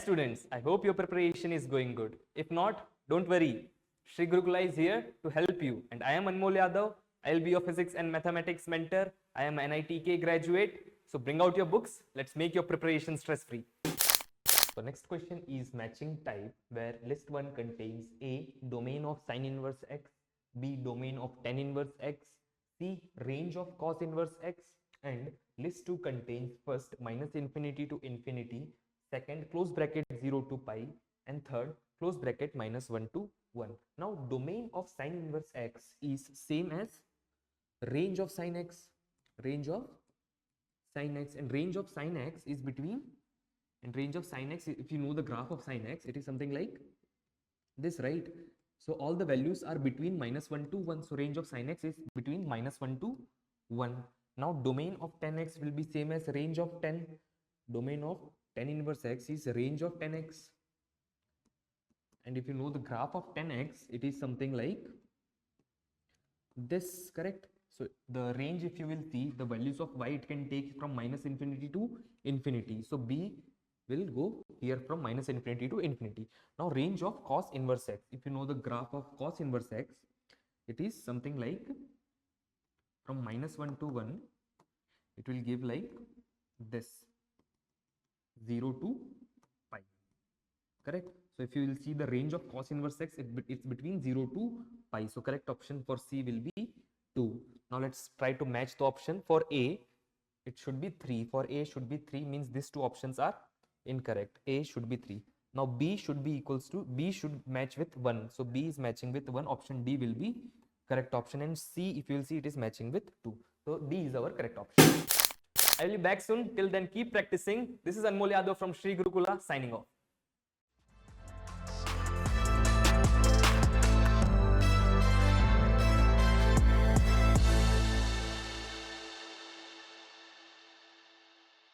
students, I hope your preparation is going good. If not, don't worry. Sri Gurukula is here to help you. And I am Anmol Yadav. I will be your physics and mathematics mentor. I am an NIT-JEE graduate. So bring out your books. Let's make your preparation stress-free. So next question is matching type, where list 1 contains A, domain of sin inverse x, B, domain of tan inverse x, C, range of cos inverse x, and list 2 contains first minus infinity to infinity, second close bracket 0 to pi, and third close bracket minus 1 to 1. Now domain of sin inverse x is same as range of sin x, and range of sin x is between, and range of sin x, if you know the graph of sin x, it is something like this, right? So all the values are between minus 1 to 1. So range of sin x is between minus 1 to 1. Now domain of tan x will be same as range of tan. Domain of tan inverse x is range of tan x. And if you know the graph of tan x, it is something like this, correct? So the range, if you will see, the values of y it can take from minus infinity to infinity. So B will go here from minus infinity to infinity. Now range of cos inverse x, if you know the graph of cos inverse x, it is something like from minus 1 to 1, it will give like this, 0 to pi, correct? So if you will see the range of cos inverse x, it's between 0 to pi. So correct option for C will be 2. Now let's try to match the option. For A, it should be 3. For A should be 3, means these two options are incorrect. A should be 3. Now B should be equals to, B should match with 1. So B is matching with 1. Option D will be correct option. And C, if you will see, it is matching with 2. So D is our correct option. I will be back soon. Till then, keep practicing. This is Anmol Yadav from Sri Gurukula signing off.